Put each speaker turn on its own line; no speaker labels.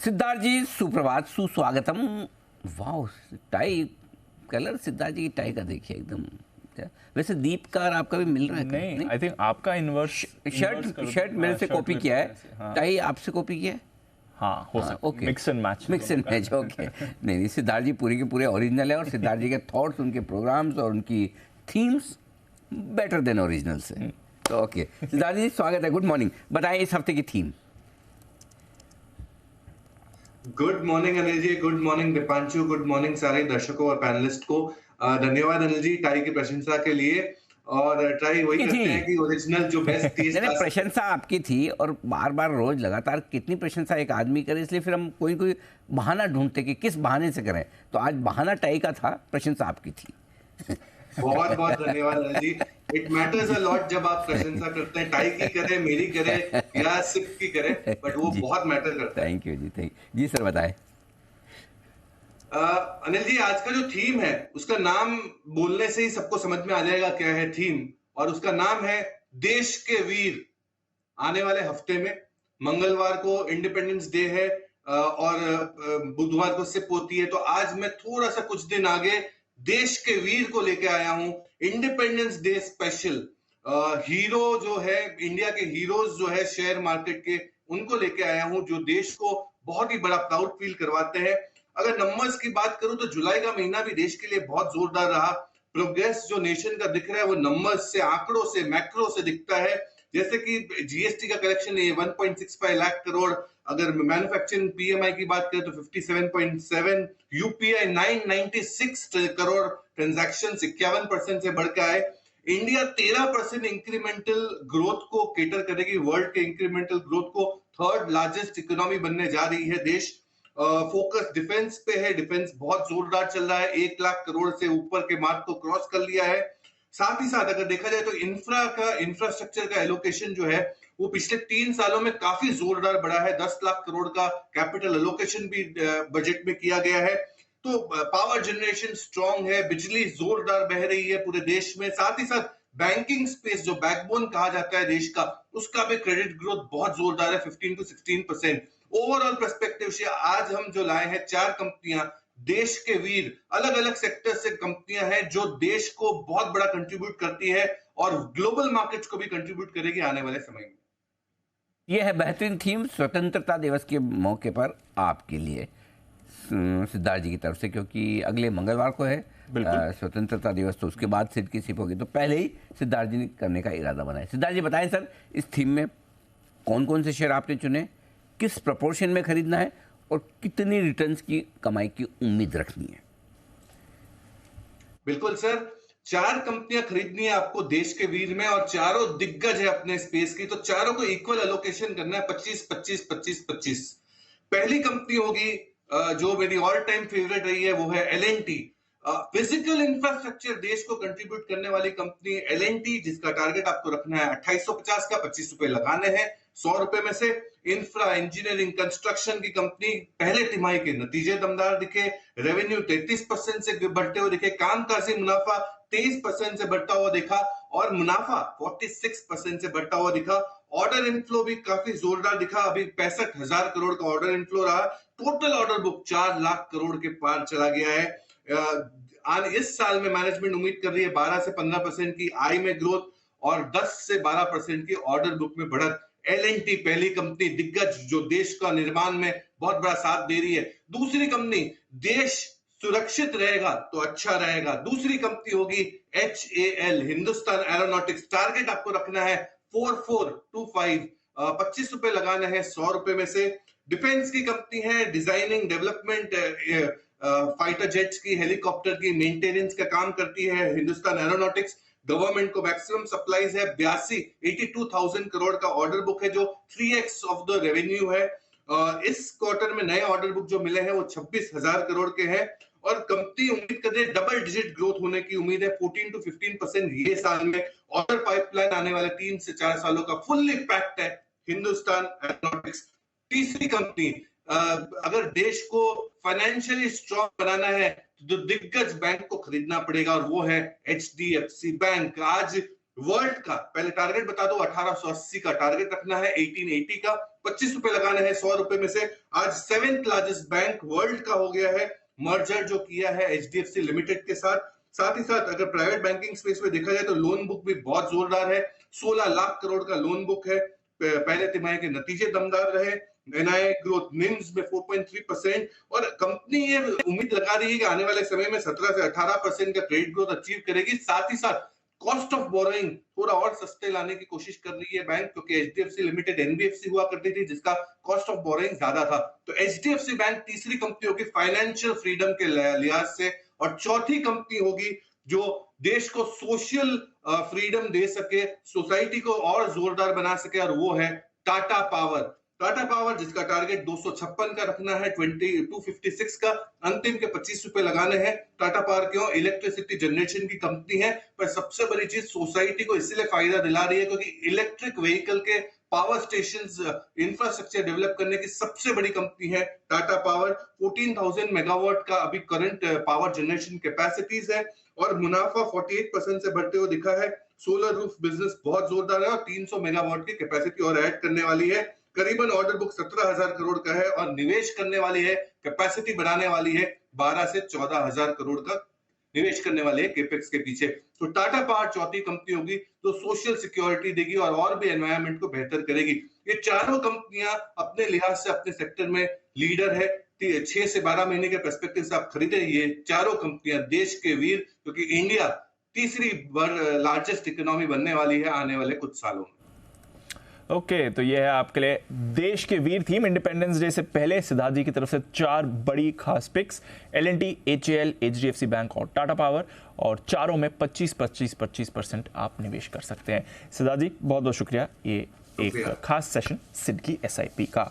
सिद्धार्थ जी सुप्रभात, सुस्वागतम। वाह, टाई कलर सिद्धार्थ जी की टाई का देखिए एकदम। वैसे दीप का और आपका भी मिल रहा है
नहीं, आई थिंक आपका इन्वर्स
शर्ट मेरे से कॉपी किया है, टाई आपसे कॉपी किया है।
हाँ, हो सकता है मिक्स एंड मैच
ओके। नहीं, सिद्धार्थ जी पूरी के पूरे ओरिजिनल है और सिद्धार्थ जी के थॉट्स, उनके प्रोग्राम्स और उनकी थीम्स बेटर देन ओरिजिनल से। तो ओके सिद्धार्थ जी, स्वागत है, गुड मॉर्निंग। बताएं इस हफ्ते की theme.
Good morning Anil ji, good morning Dipanshu, good morning सारे दर्शकों और पैनलिस्ट को। धन्यवाद अनिल जी टाई की प्रशंसा के लिए। और ट्राई वही करते हैं कि ओरिजिनल जो बेस्ट टेस्ट
नहीं, प्रशंसा आपकी थी और बार बार रोज लगातार कितनी प्रशंसा एक आदमी करे, इसलिए फिर हम कोई कोई बहाना ढूंढते कि किस बहाने से करें। तो आज बहाना टाई का था, प्रशंसा आपकी थी।
बहुत बहुत धन्यवाद Anil ji. It matters a lot जब आप प्रशंसा करते हैं, टाई की करें, मेरी करें या सिप की करें, बट वो बहुत मैटर करता है।
Thank you ji, thank ji. Sir बताएं।
अनिल जी, आज का जो थीम है उसका नाम बोलने से ही सबको समझ में आ जाएगा क्या है थीम। और उसका नाम है देश के वीर। आने वाले हफ्ते में मंगलवार को इंडिपेंडेंस डे है और बुधवार को सिप होती है। तो आज मैं थोड़ा सा कुछ दिन आगे देश के वीर को लेके आया हूं। इंडिपेंडेंस डे स्पेशल हीरो जो है, इंडिया के हीरोज जो है शेयर मार्केट के, उनको लेके आया हूं जो देश को बहुत ही बड़ा प्राउड फील करवाते हैं। अगर नंबर्स की बात करूं तो जुलाई का महीना भी देश के लिए बहुत जोरदार रहा। प्रोग्रेस जो नेशन का दिख रहा है वो नंबर्स से, आंकड़ों से, मैक्रो से दिखता है। जैसे कि जीएसटी का कलेक्शन है 1.65 लाख करोड़। अगर मैन्युफैक्चरिंग पीएमआई की बात करें तो 57.7, यूपीआई 996 करोड़ ट्रांजैक्शन 51% से बढ़ के आए। इंडिया 13% इंक्रीमेंटल ग्रोथ को केटर करेगी, वर्ल्ड के इंक्रीमेंटल ग्रोथ को। थर्ड लार्जेस्ट इकोनॉमी बनने जा रही है देश। फोकस डिफेंस पे है, डिफेंस बहुत जोरदार चल रहा है, 1 लाख करोड़ से ऊपर के मार्क को क्रॉस कर लिया है। साथ ही साथ अगर देखा जाए तो इंफ्रास्ट्रक्चर का एलोकेशन जो है वो पिछले 3 सालों में काफी जोरदार बढ़ा है। 10 लाख करोड़ का कैपिटल एलोकेशन भी बजट में किया गया है। तो पावर जनरेशन स्ट्रांग है, बिजली जोरदार बह रही है पूरे देश में। साथ ही साथ बैंकिंग स्पेस जो बैकबोन कहा जाता है देश का, उसका भी क्रेडिट ग्रोथ बहुत जोरदार है, 15 to 16%। ओवरऑल पर्सपेक्टिव से आज हम जो लाए हैं 4 कंपनियां, देश के वीर, अलग अलग सेक्टर से कंपनियां हैं जो देश को बहुत बड़ा कंट्रीब्यूट करती है और ग्लोबल मार्केट्स को भी कंट्रीब्यूट करेगी आने वाले समय में।
यह है बेहतरीन थीम स्वतंत्रता दिवस के मौके पर आपके लिए सिद्धार्थ जी की तरफ से, क्योंकि अगले मंगलवार को है स्वतंत्रता दिवस। तो उसके बाद सिद्ध की सिप होगी, तो पहले ही सिद्धार्थ जी ने करने का इरादा बनाया। सिद्धार्थ जी बताएं सर, इस थीम में कौन कौन से शेयर आपने चुने, किस प्रपोर्शन में खरीदना है और कितनी रिटर्न्स की कमाई की उम्मीद रखनी है।
बिल्कुल सर, 4 कंपनियां खरीदनी है आपको देश के वीर में और चारों दिग्गज है अपने स्पेस की। तो चारों को इक्वल एलोकेशन करना है, 25-25-25-25। पहली कंपनी होगी जो मेरी ऑल टाइम फेवरेट रही है, वो है एलएनटी। फिजिकल इंफ्रास्ट्रक्चर देश को कंट्रीब्यूट करने वाली कंपनी एलएनटी, जिसका टारगेट आपको रखना है 2850 का, 25 रुपए लगाने हैं 100 रुपए में से। इंफ्रा इंजीनियरिंग कंस्ट्रक्शन की कंपनी, पहले तिमाही के नतीजे दमदार दिखे, रेवेन्यू 33% से बढ़ते हुए दिखे, कामकाजी मुनाफा 23% से बढ़ता हुआ दिखा और मुनाफा 46% से बढ़ता हुआ दिखा। ऑर्डर इनफ्लो भी काफी जोरदार दिखा, अभी 65,000 करोड़ का ऑर्डर इनफ्लो रहा। Total order book 4 lakh crore के पार चला गया है। इस साल में मैनेजमेंट उम्मीद कर रही है 12 से 15% की आय में ग्रोथ और 10 से 12% की ऑर्डर बुक में बढ़त। एलएनटी पहली कंपनी दिग्गज जो देश का निर्माण में बहुत बड़ा साथ दे रही है। दूसरी कंपनी, देश सुरक्षित रहेगा तो अच्छा रहेगा, दूसरी कंपनी होगी HAL, हिंदुस्तान एरोनॉटिक्स। टारगेट आपको रखना है 4425, 25 रुपए लगाना है 100 रुपए में से। डिफेंस की कंपनी है, डिजाइनिंग डेवलपमेंट फाइटर जेट्स की, हेलीकॉप्टर की मेंटेनेंस का काम करती है हिंदुस्तान एरोनॉटिक्स। गवर्नमेंट को मैक्सिमम सप्लाईज है, 82,000 करोड़ का ऑर्डर बुक है जो 3x ऑफ द रेवेन्यू है। इस क्वार्टर में नए ऑर्डर बुक जो मिले हैं वो 26,000 करोड़ के हैं और कंपनी उम्मीद कर रही है डबल डिजिट ग्रोथ होने की उम्मीद है, 14 to 15% ये साल में। ऑर्डर पाइपलाइन आने वाले 3 से 4 सालों का फुल्ली पैक्ड है हिंदुस्तान एरोनॉटिक्स। तीसरी कंपनी, अगर देश को फाइनेंशियली स्ट्रॉन्ग बनाना है तो दिग्गज बैंक को खरीदना पड़ेगा और वो है HDFC बैंक। आज वर्ल्ड का, पहले टारगेट बता दो, 1880 का टारगेट रखना है, 1880 का, ₹25 लगाने हैं 100 रुपए में से। आज 7th लार्जेस्ट बैंक वर्ल्ड का हो गया है, मर्जर जो किया है एचडीएफसी लिमिटेड के साथ। साथ ही साथ अगर प्राइवेट बैंकिंग स्पेस में देखा जाए तो लोन बुक भी बहुत जोरदार है, 16 लाख करोड़ का लोन बुक है। पहले तिमाही के नतीजे दमदार रहे, एनआईए ग्रोथ निम्स में 4.3% और कंपनी ये उम्मीद लगा रही है कि आने वाले समय में 17 से 18% का क्रेडिट ग्रोथ अचीव करेगी। साथ ही साथ कॉस्ट ऑफ बोरोइंग थोड़ा और सस्ते लाने की कोशिश कर रही है बैंक, क्योंकि एचडीएफसी लिमिटेड एनबीएफसी हुआ करती थी जिसका कॉस्ट ऑफ बोरोइंग ज्यादा था। तो एचडीएफसी बैंक तीसरी कंपनी होगी फाइनेंशियल फ्रीडम के लिहाज से, और चौथी कंपनी होगी जो देश को सोशल फ्रीडम दे सके, सोसाइटी को और जोरदार बना सके, और वो है टाटा पावर। टाटा पावर जिसका टारगेट 256 का रखना है, 256 का, अंतिम के ₹25 लगाने हैं। टाटा पावर क्यों? इलेक्ट्रिसिटी जनरेशन की कंपनी है, पर सबसे बड़ी चीज सोसाइटी को इसलिए फायदा दिला रही है क्योंकि इलेक्ट्रिक व्हीकल के पावर स्टेशंस इंफ्रास्ट्रक्चर डेवलप करने की सबसे बड़ी कंपनी है टाटा पावर। 14,000 मेगावाट का अभी करंट पावर जनरेशन कैपेसिटीज है और मुनाफा 48% से बढ़ते हुए दिखा है। सोलर रूफ बिजनेस बहुत जोरदार है और 300 मेगावाट की कैपेसिटी और ऐड करने वाली है। करीबन ऑर्डर बुक 17,000 करोड़ का है और निवेश करने वाली है, कैपेसिटी बढ़ाने वाली है, 12 से 14,000 करोड़ का निवेश करने वाले हैं केपेक्स के पीछे। तो टाटा पावर चौथी कंपनी होगी जो सोशल सिक्योरिटी देगी और भी एनवायरनमेंट को बेहतर करेगी। ये चारों कंपनियां अपने लिहाज से अपने सेक्टर में लीडर है। 6 से 12 महीने के पर्सपेक्टिव से आप खरीदे ये चारों कंपनियां देश के वीर, क्योंकि इंडिया तीसरी लार्जेस्ट इकोनॉमी बनने वाली है आने वाले कुछ सालों में।
ओके, तो ये है आपके लिए देश के वीर थीम। इंडिपेंडेंस डे से पहले सिद्धार्थ जी की तरफ से 4 बड़ी खास picks, L and T, HAL, HDFC Bank और टाटा पावर, और चारों में 25% आप निवेश कर सकते हैं। सिद्धार्थ जी बहुत बहुत शुक्रिया, ये एक खास सेशन सिड की एसआईपी का।